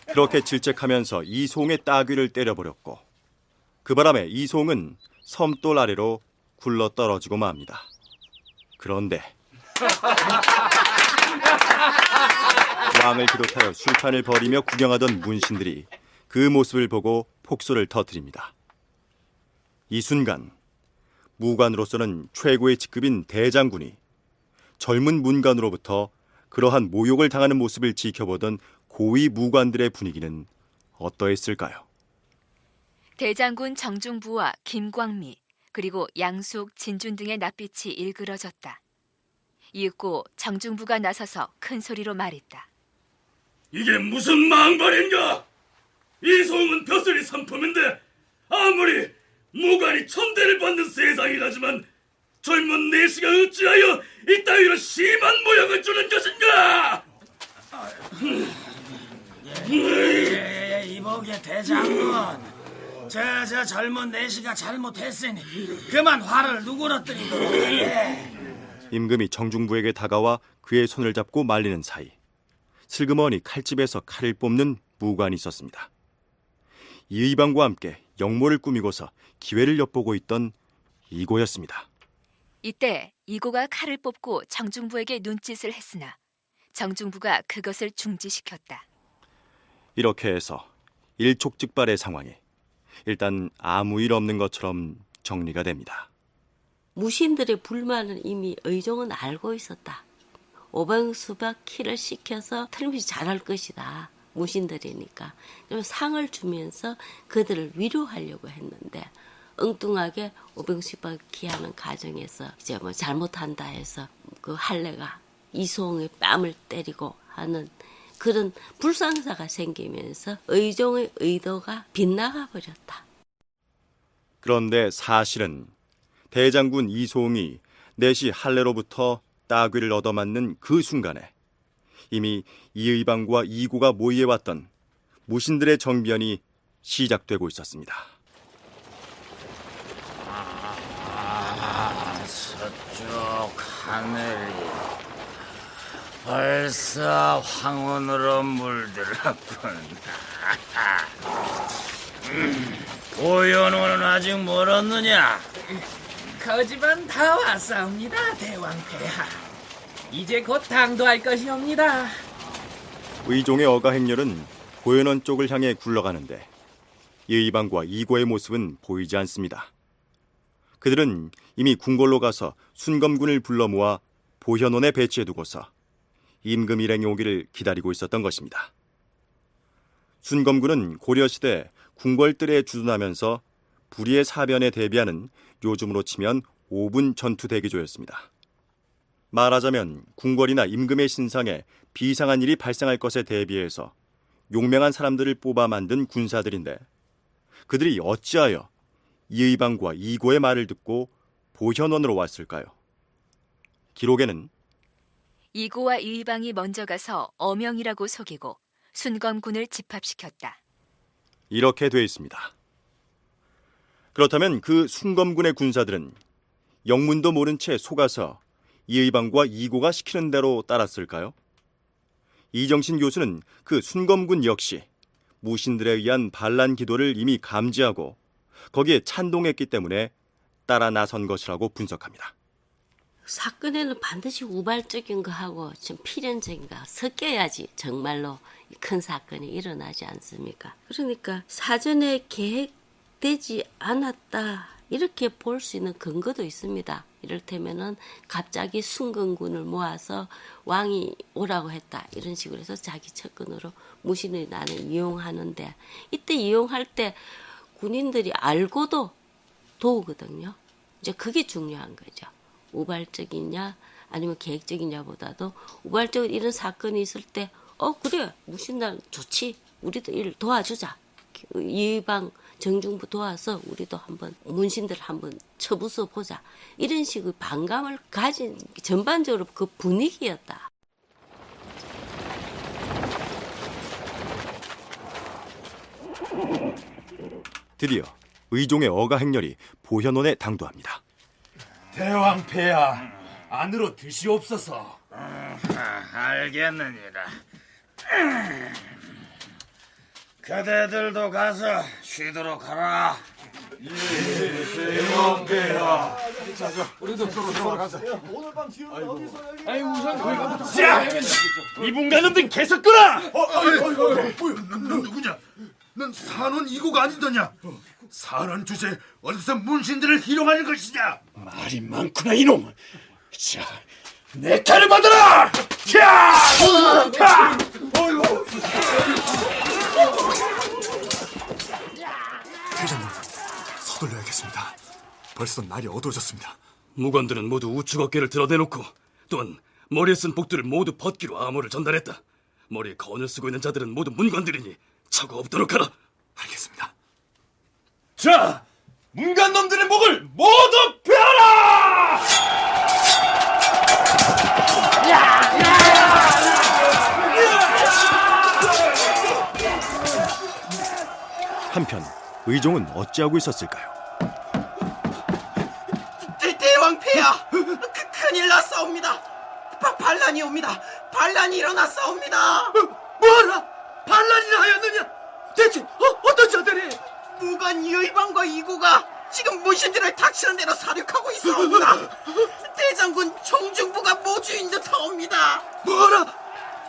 그렇게 질책하면서 이소홍의 따귀를 때려버렸고 그 바람에 이소홍은 섬돌 아래로 굴러떨어지고 맙니다. 그런데 왕을 비롯하여 술판을 벌이며 구경하던 문신들이 그 모습을 보고 폭소를 터뜨립니다. 이 순간 무관으로서는 최고의 직급인 대장군이 젊은 문관으로부터 그러한 모욕을 당하는 모습을 지켜보던 고위 무관들의 분위기는 어떠했을까요?
대장군 정중부와 김광미 그리고 양숙, 진준 등의 낯빛이 일그러졌다. 이윽고 정중부가 나서서 큰 소리로 말했다.
이게 무슨 망발인가? 이소홍은 벼슬이 상품인데 아무리 무관이 천대를 받는 세상이라지만 젊은 내시가 어찌하여 이따위로 심한 모욕을 주는 것인가? 이보게 대장군, 저 젊은 내시가 잘못했으니 그만 화를 누그러뜨리도록 해.
임금이 정중부에게 다가와 그의 손을 잡고 말리는 사이 슬그머니 칼집에서 칼을 뽑는 무관이 있었습니다. 이의방과 함께 역모를 꾸미고서 기회를 엿보고 있던 이고였습니다.
이때 이고가 칼을 뽑고 정중부에게 눈짓을 했으나 정중부가 그것을 중지시켰다.
이렇게 해서 일촉즉발의 상황이 일단 아무 일 없는 것처럼 정리가 됩니다.
무신들의 불만은 이미 의종은 알고 있었다. 오병수바키를 시켜서 틀림없이 잘할 것이다. 무신들이니까. 상을 주면서 그들을 위로하려고 했는데 엉뚱하게 오병수바키 하는 과정에서 이제 뭐 잘못한다 해서 그 한뢰가 이소홍의 뺨을 때리고 하는 그런 불상사가 생기면서 의종의 의도가 빗나가 버렸다.
그런데 사실은 대장군 이소홍이 내시 한뢰로부터 따귀를 얻어맞는 그 순간에 이미 이의방과 이고가 모의해왔던 무신들의 정변이 시작되고 있었습니다.
서쪽 하늘이 벌써 황혼으로 물들었군. 고연호는 아직 멀었느냐?
거지만 다 왔사옵니다, 대왕폐하. 이제 곧 당도할 것이옵니다.
의종의 어가 행렬은 고현원 쪽을 향해 굴러가는데 이의방과 이고의 모습은 보이지 않습니다. 그들은 이미 궁궐로 가서 순검군을 불러 모아 보현원에 배치해두고서 임금 일행이 오기를 기다리고 있었던 것입니다. 순검군은 고려시대 궁궐들에 주둔하면서 불의의 사변에 대비하는 요즘으로 치면 5분 전투 대기조였습니다. 말하자면 궁궐이나 임금의 신상에 비상한 일이 발생할 것에 대비해서 용맹한 사람들을 뽑아 만든 군사들인데 그들이 어찌하여 이의방과 이고의 말을 듣고 보현원으로 왔을까요? 기록에는
이고와 이의방이 먼저 가서 어명이라고 속이고 순검군을 집합시켰다.
이렇게 돼 있습니다. 그렇다면 그 순검군의 군사들은 영문도 모른 채 속아서 이의방과 이고가 시키는 대로 따랐을까요? 이정신 교수는 그 순검군 역시 무신들에 의한 반란 기도를 이미 감지하고 거기에 찬동했기 때문에 따라 나선 것이라고 분석합니다.
사건에는 반드시 우발적인 거하고 좀 필연적인 거 섞여야지 정말로 큰 사건이 일어나지 않습니까? 그러니까 사전에 계획되지 않았다 이렇게 볼 수 있는 근거도 있습니다. 이를테면은 갑자기 순건군을 모아서 왕이 오라고 했다 이런 식으로 해서 자기 측근으로 무신의 난을 이용하는데 이때 이용할 때 군인들이 알고도 도우거든요. 이제 그게 중요한 거죠. 우발적이냐 아니면 계획적이냐보다도 우발적인 이런 사건이 있을 때 그래 무신단 좋지 우리도 일 도와주자 이방 정중부 도와서 우리도 한번 문신들 한번 쳐부숴 보자 이런 식의 반감을 가진 전반적으로 그 분위기였다.
드디어 의종의 어가 행렬이 보현원에 당도합니다.
대왕폐하, 안으로 드시옵소서.
알겠느니라. 그대들도 가서 쉬도록 하라.
대왕폐하.
이 문관놈들 계속 끄라.
넌 누구냐? 넌 산원 이고가 아니더냐? 산원 주제 어디서 문신들을 희롱하는 것이냐?
말이 많구나 이놈. 자, 내 칼을 받아라. 자!
대장군, 서둘러야겠습니다. 벌써 날이 어두워졌습니다.
무관들은 모두 우측 어깨를 드러내놓고 또한 머리에 쓴 복들을 모두 벗기로 암호를 전달했다. 머리에 건을 쓰고 있는 자들은 모두 문관들이니 차가 없도록 하라.
알겠습니다.
자, 문관놈들의 목을 모두 베어라!
한편 의종은 어찌하고 있었을까요?
대왕폐하, 큰일 났사옵니다. 반란이 옵니다. 반란이 일어났사옵니다.
뭐하라? 반란이나 하였느냐? 대체 어떤 자들이?
무관 유의방과 이고가 지금 문신들을 닥치는 대로 사륙하고 있사옵니다. 대장군 정중부가 모주인 듯하옵니다.
뭐라?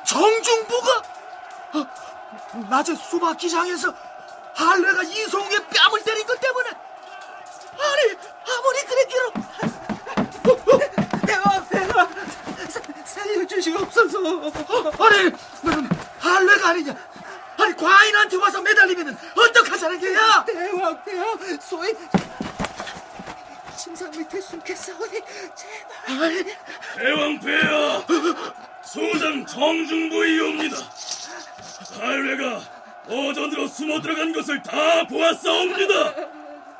정중부가? 낮에 수박 기장에서 할례가 이송의 뺨을 때린 것 때문에? 아니, 아무리 그랬기로
대왕폐하, 살려주시옵소서.
아니, 너는 할례가 아니냐? 아니, 과인한테 와서 매달리면 어떡하자는 게야?
대왕폐하, 소위 침상 밑에 숨겠사오니 제발.
대왕폐하, 소장 정중부이옵니다. 할례가 어전으로 숨어 들어간 것을 다 보았사옵니다.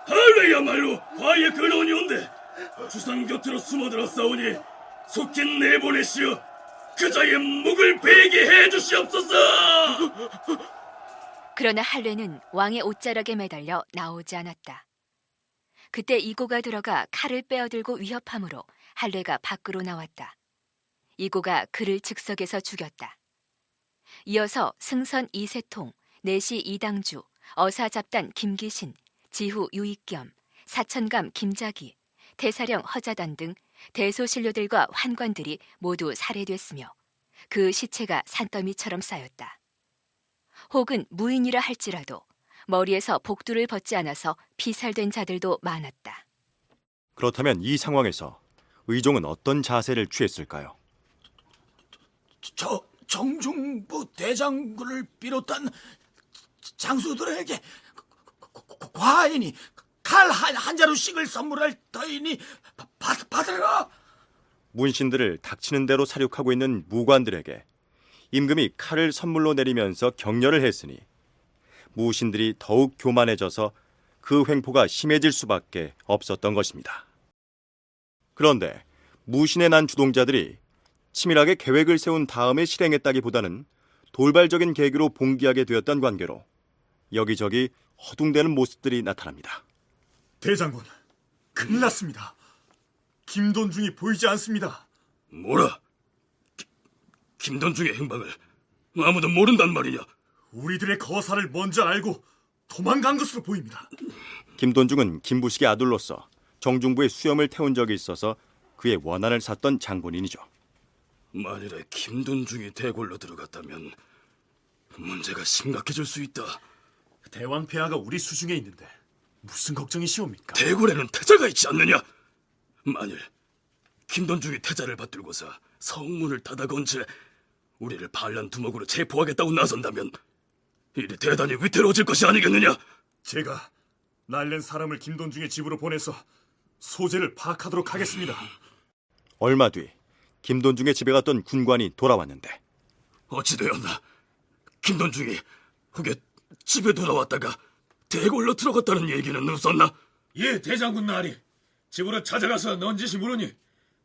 할례야말로 과의 근원이온데 주상 곁으로 숨어 들었사오니 속히 내보내시어 그자의 목을 베게 해주시옵소서.
그러나 할례는 왕의 옷자락에 매달려 나오지 않았다. 그때 이고가 들어가 칼을 빼어들고 위협함으로 할례가 밖으로 나왔다. 이고가 그를 즉석에서 죽였다. 이어서 승선 이세통, 내시 이당주, 어사잡단 김기신, 지후 유익겸, 사천감 김자기, 대사령 허자단 등 대소신료들과 환관들이 모두 살해됐으며 그 시체가 산더미처럼 쌓였다. 혹은 무인이라 할지라도 머리에서 복두를 벗지 않아서 피살된 자들도 많았다.
그렇다면 이 상황에서 의종은 어떤 자세를 취했을까요?
정중부 대장군을 비롯한 장수들에게 과인이 칼 한 자루씩을 선물할 터이니 받으라.
문신들을 닥치는 대로 사륙하고 있는 무관들에게 임금이 칼을 선물로 내리면서 격려를 했으니 무신들이 더욱 교만해져서 그 횡포가 심해질 수밖에 없었던 것입니다. 그런데 무신에 난 주동자들이 치밀하게 계획을 세운 다음에 실행했다기보다는 돌발적인 계기로 봉기하게 되었던 관계로 여기저기 허둥대는 모습들이 나타납니다.
대장군, 큰일 났습니다. 김돈중이 보이지 않습니다.
뭐라? 김돈중의 행방을 아무도 모른단 말이냐?
우리들의 거사를 먼저 알고 도망간 것으로 보입니다.
김돈중은 김부식의 아들로서 정중부의 수염을 태운 적이 있어서 그의 원한을 샀던 장본인이죠.
만일에 김돈중이 대궐로 들어갔다면 문제가 심각해질 수 있다.
대왕 폐하가 우리 수중에 있는데 무슨 걱정이시옵니까?
대궐에는 태자가 있지 않느냐? 만일 김돈중이 태자를 받들고서 성문을 닫아건 채 우리를 반란 두목으로 체포하겠다고 나선다면 일이 대단히 위태로워질 것이 아니겠느냐?
제가 날랜 사람을 김돈중의 집으로 보내서 소재를 파악하도록 하겠습니다.
얼마 뒤 김돈중의 집에 갔던 군관이 돌아왔는데
어찌되었나? 김돈중이 후게 집에 돌아왔다가 대궐로 들어갔다는 얘기는 없었나?
예, 대장군 나으리. 집으로 찾아가서 넌지시 물으니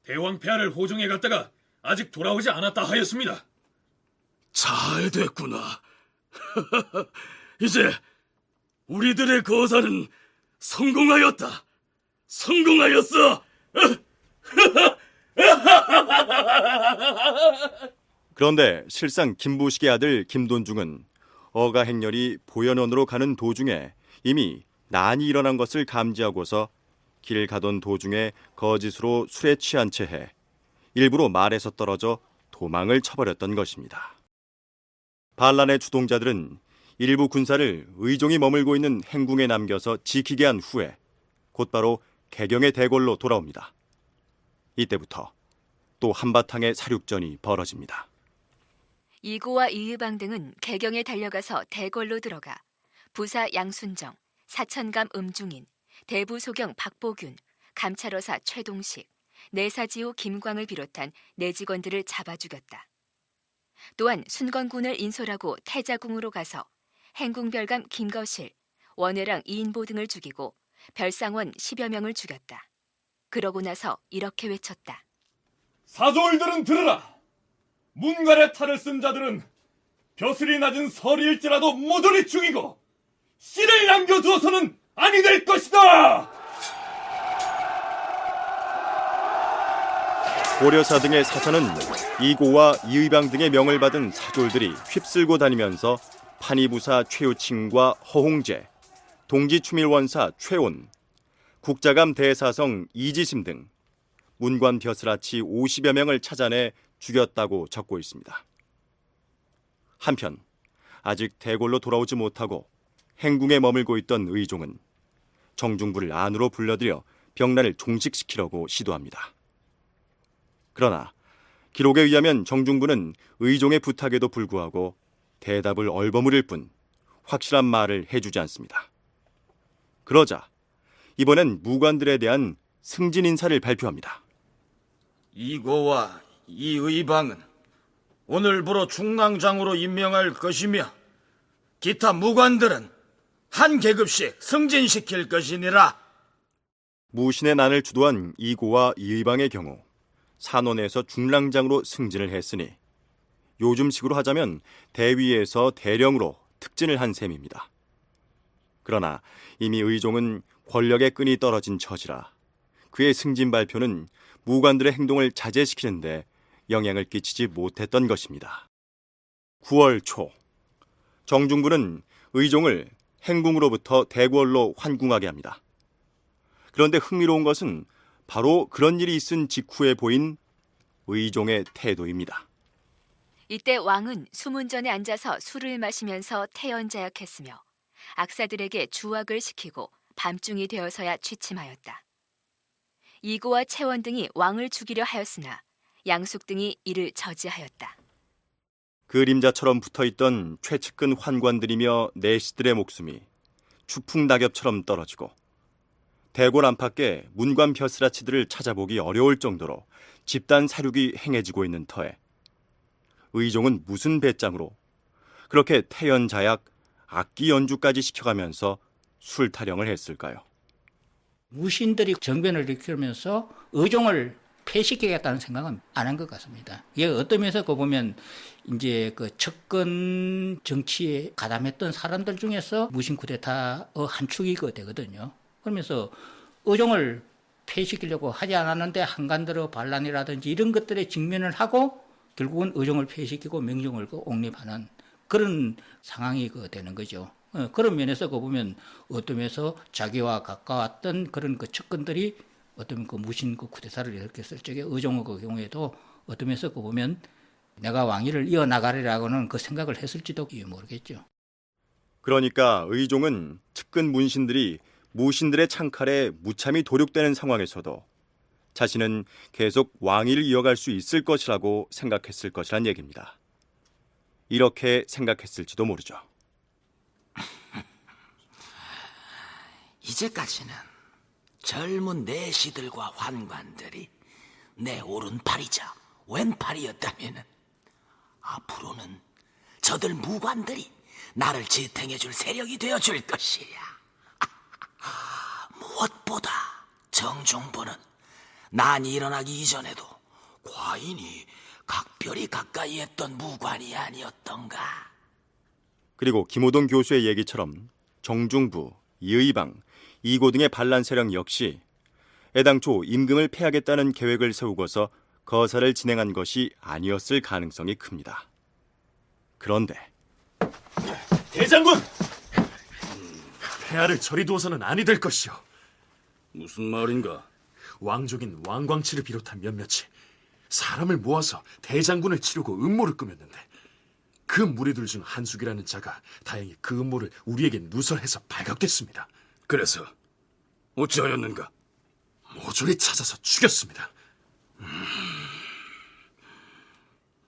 대왕 폐하를 호종해 갔다가 아직 돌아오지 않았다 하였습니다.
잘 됐구나. 이제 우리들의 거사는 성공하였다. 성공하였어.
그런데 실상 김부식의 아들 김돈중은 어가 행렬이 보현원으로 가는 도중에 이미 난이 일어난 것을 감지하고서 길 가던 도중에 거짓으로 술에 취한 채해 일부러 말에서 떨어져 도망을 쳐버렸던 것입니다. 반란의 주동자들은 일부 군사를 의종이 머물고 있는 행궁에 남겨서 지키게 한 후에 곧바로 개경의 대궐로 돌아옵니다. 이때부터 또 한바탕의 사륙전이 벌어집니다.
이고와 이의방 등은 개경에 달려가서 대궐로 들어가 부사 양순정, 사천감 음중인, 대부소경 박보균, 감찰어사 최동식, 내사지호 김광을 비롯한 내 직원들을 잡아 죽였다. 또한 순건군을 인솔하고 태자궁으로 가서 행궁별감 김거실, 원외랑 이인보 등을 죽이고 별상원 10여 명을 죽였다. 그러고 나서 이렇게 외쳤다.
사졸들은 들으라. 문관의 탈을 쓴 자들은 벼슬이 낮은 설일지라도 모조리 죽이고 씨를 남겨두어서는 아니 될 것이다.
고려사 등의 사사는 이고와 이의방 등의 명을 받은 사졸들이 휩쓸고 다니면서 판이부사 최우칭과 허홍재, 동지추밀원사 최온, 국자감 대사성 이지심 등 문관 벼슬아치 50여 명을 찾아내 죽였다고 적고 있습니다. 한편 아직 대궐로 돌아오지 못하고 행궁에 머물고 있던 의종은 정중부를 안으로 불러들여 병란을 종식시키려고 시도합니다. 그러나 기록에 의하면 정중부는 의종의 부탁에도 불구하고 대답을 얼버무릴 뿐 확실한 말을 해주지 않습니다. 그러자 이번엔 무관들에 대한 승진 인사를 발표합니다.
이고와 이의방은 오늘부로 중랑장으로 임명할 것이며 기타 무관들은 한 계급씩 승진시킬 것이니라.
무신의 난을 주도한 이고와 이의방의 경우 산원에서 중랑장으로 승진을 했으니 요즘식으로 하자면 대위에서 대령으로 특진을 한 셈입니다. 그러나 이미 의종은 권력의 끈이 떨어진 처지라 그의 승진 발표는 무관들의 행동을 자제시키는데 영향을 끼치지 못했던 것입니다. 9월 초 정중부는 의종을 행궁으로부터 대궐로 환궁하게 합니다. 그런데 흥미로운 것은 바로 그런 일이 있은 직후에 보인 의종의 태도입니다.
이때 왕은 수문전에 앉아서 술을 마시면서 태연자약했으며 악사들에게 주악을 시키고 밤중이 되어서야 취침하였다. 이고와 채원 등이 왕을 죽이려 하였으나 양숙 등이 이를 저지하였다.
그림자처럼 붙어있던 최측근 환관들이며 내시들의 목숨이 추풍낙엽처럼 떨어지고 대궐 안팎의 문관 벼슬아치들을 찾아보기 어려울 정도로 집단 사륙이 행해지고 있는 터에 의종은 무슨 배짱으로 그렇게 태연자약, 악기 연주까지 시켜가면서 술 타령을 했을까요?
무신들이 정변을 일으키면서 의종을 폐시키겠다는 생각은 안 한 것 같습니다. 이게 어떤 면에서 보면 이제 그 측근 정치에 가담했던 사람들 중에서 무신 쿠데타의 한 축이 되거든요. 그러면서 의종을 폐시키려고 하지 않았는데 한간들의 반란이라든지 이런 것들에 직면을 하고 결국은 의종을 폐시키고 명종을 옹립하는 그런 상황이 되는 거죠. 그런 면에서 보면 어떤 면에서 자기와 가까웠던 그런 측근들이 어떤 무신 쿠데타를 일으켰을 적에 의종의 경우에도 어떤 면에서 보면 내가 왕위를 이어나가리라고는 생각을 했을지도 모르겠죠.
그러니까 의종은 측근 문신들이 무신들의 창칼에 무참히 도륙되는 상황에서도 자신은 계속 왕위를 이어갈 수 있을 것이라고 생각했을 것이란 얘기입니다. 이렇게 생각했을지도 모르죠.
이제까지는 젊은 내시들과 환관들이 내 오른팔이자 왼팔이었다면 앞으로는 저들 무관들이 나를 지탱해줄 세력이 되어줄 것이야. 무엇보다 정중부는 난이 일어나기 이전에도 과인이 각별히 가까이 했던 무관이 아니었던가.
그리고 김호동 교수의 얘기처럼 정중부, 이의방, 이고 등의 반란 세력 역시 애당초 임금을 패하겠다는 계획을 세우고서 거사를 진행한 것이 아니었을 가능성이 큽니다. 그런데
대장군! 폐하를 저리 두어서는 아니 될 것이오.
무슨 말인가?
왕족인 왕광치를 비롯한 몇몇이 사람을 모아서 대장군을 치려고 음모를 꾸몄는데 그 무리들 중 한숙이라는 자가 다행히 그 음모를 우리에게 누설해서 발각됐습니다.
그래서 어찌하였는가?
모조리 찾아서 죽였습니다.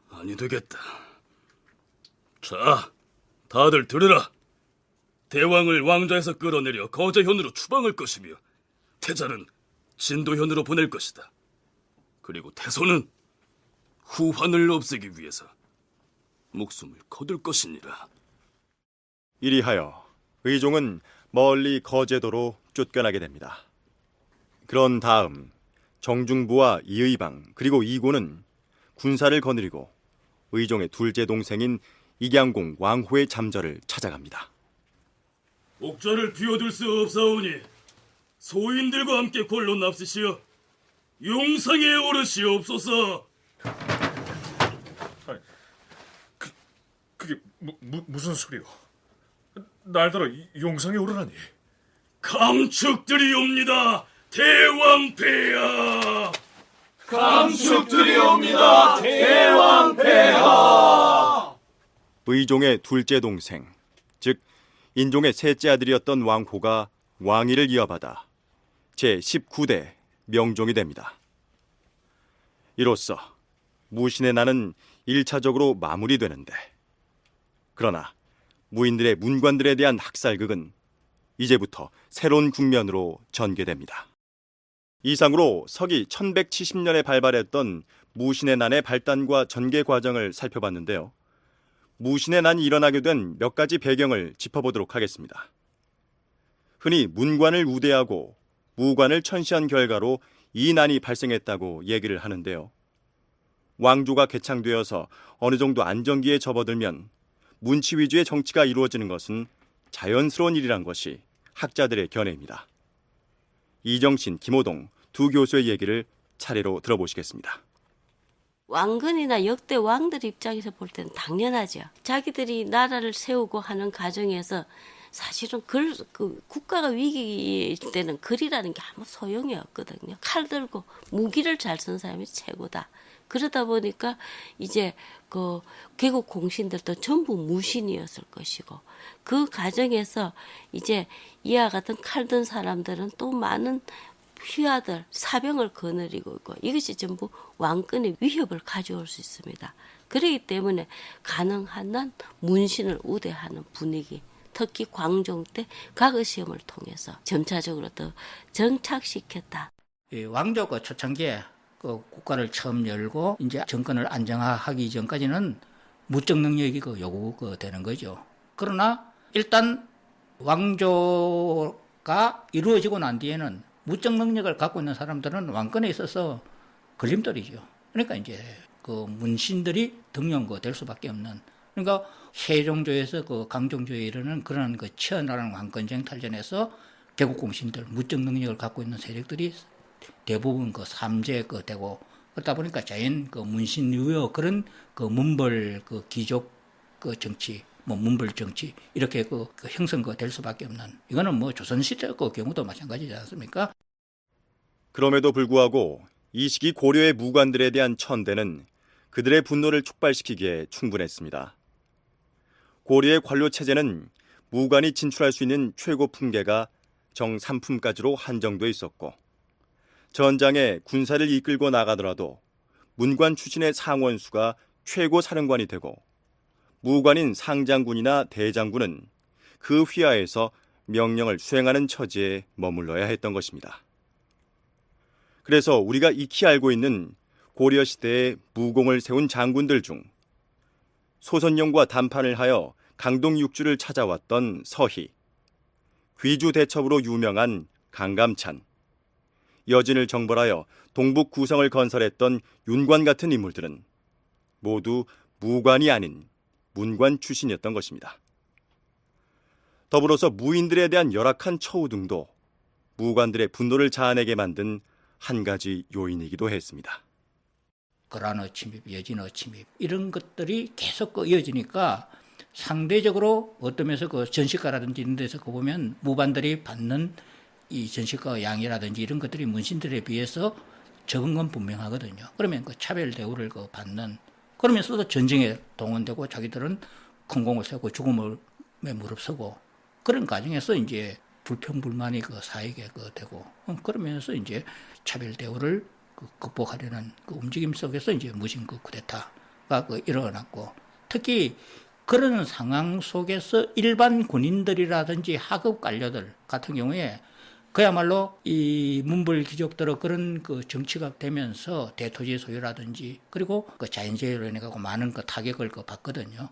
아니 되겠다. 자, 다들 들으라. 대왕을 왕좌에서 끌어내려 거제현으로 추방할 것이며 태자는 진도현으로 보낼 것이다. 그리고 태소는 후환을 없애기 위해서 목숨을 거둘 것이니라.
이리하여 의종은 멀리 거제도로 쫓겨나게 됩니다. 그런 다음 정중부와 이의방 그리고 이고는 군사를 거느리고 의종의 둘째 동생인 익양공 왕호의 잠저를 찾아갑니다.
옥좌를 비워둘 수 없사오니 소인들과 함께 궐로 납시시어 용상에 오르시옵소서.
그게 무슨 소리요? 날더러 용상에 오르라니.
감축드리옵니다, 대왕폐하.
감축드리옵니다, 대왕폐하.
의종의 둘째 동생, 즉 인종의 셋째 아들이었던 왕호가 왕위를 이어받아 제19대 명종이 됩니다. 이로써 무신의 난은 1차적으로 마무리되는데, 그러나 무인들의 문관들에 대한 학살극은 이제부터 새로운 국면으로 전개됩니다. 이상으로 서기 1170년에 발발했던 무신의 난의 발단과 전개 과정을 살펴봤는데요. 무신의 난이 일어나게 된 몇 가지 배경을 짚어보도록 하겠습니다. 흔히 문관을 우대하고 무관을 천시한 결과로 이 난이 발생했다고 얘기를 하는데요. 왕조가 개창되어서 어느 정도 안정기에 접어들면 문치 위주의 정치가 이루어지는 것은 자연스러운 일이란 것이 학자들의 견해입니다. 이정신, 김호동 두 교수의 얘기를 차례로 들어보시겠습니다.
왕건이나 역대 왕들 입장에서 볼 때는 당연하죠. 자기들이 나라를 세우고 하는 과정에서 사실은 국가가 위기일 때는 글이라는 게 아무 소용이 없거든요. 칼 들고 무기를 잘 쓴 사람이 최고다. 그러다 보니까 이제 개국 공신들도 전부 무신이었을 것이고, 그 과정에서 이제 이와 같은 칼 든 사람들은 또 많은 휘하들, 사병을 거느리고 있고, 이것이 전부 왕권의 위협을 가져올 수 있습니다. 그렇기 때문에 가능한 한 문신을 우대하는 분위기, 특히 광종 때 과거시험을 통해서 점차적으로 더 정착시켰다.
왕조 초창기에 국가를 처음 열고 이제 정권을 안정화하기 전까지는 무적 능력이 요구되는 거죠. 그러나 일단 왕조가 이루어지고 난 뒤에는 무적 능력을 갖고 있는 사람들은 왕권에 있어서 걸림돌이죠. 그러니까 이제 문신들이 등용될 수밖에 없는. 그러니까 세종조에서 강종조에 이르는 그런 치열한 왕권쟁 탈전에서 개국 공신들, 무적 능력을 갖고 있는 세력들이 대부분 삼재 되고, 그러다 보니까 자연 문신 이후의 그런 문벌 귀족 정치, 뭐 문벌 정치 이렇게 그 형성가 될 수밖에 없는 이거는 뭐 조선시대 그 경우도 마찬가지지 않습니까?
그럼에도 불구하고 이 시기 고려의 무관들에 대한 천대는 그들의 분노를 촉발시키기에 충분했습니다. 고려의 관료 체제는 무관이 진출할 수 있는 최고 품계가 정 3품까지로 한정돼 있었고 전장에 군사를 이끌고 나가더라도 문관 출신의 상원수가 최고 사령관이 되고 무관인 상장군이나 대장군은 그 휘하에서 명령을 수행하는 처지에 머물러야 했던 것입니다. 그래서 우리가 익히 알고 있는 고려 시대에 무공을 세운 장군들 중 소선영과 담판을 하여 강동 육주를 찾아왔던 서희, 귀주 대첩으로 유명한 강감찬, 여진을 정벌하여 동북 구성을 건설했던 윤관 같은 인물들은 모두 무관이 아닌 문관 출신이었던 것입니다. 더불어서 무인들에 대한 열악한 처우 등도 무관들의 분노를 자아내게 만든 한 가지 요인이기도 했습니다.
거란어 침입, 여진어 침입 이런 것들이 계속 이어지니까 상대적으로 어떤 면에서 그 전시가라든지 이런 데서 그 보면 무반들이 받는 이 전시가 양이라든지 이런 것들이 문신들에 비해서 적은 건 분명하거든요. 그러면 그 차별 대우를 그 받는 그러면서도 전쟁에 동원되고 자기들은 큰 공을 세우고 죽음에 무릅서고 그런 과정에서 이제 불평불만이 그 사회에 그 되고 그러면서 이제 차별 대우를 그 극복하려는 그 움직임 속에서 이제 무신 그 쿠데타가 그 일어났고 특히 그런 상황 속에서 일반 군인들이라든지 하급 관료들 같은 경우에 그야말로 이 문벌 귀족들의 그런 그 정치가 되면서 대토지 소유라든지 그리고 그 자연재해로 인해 갖고 많은 그 타격을 그 받거든요.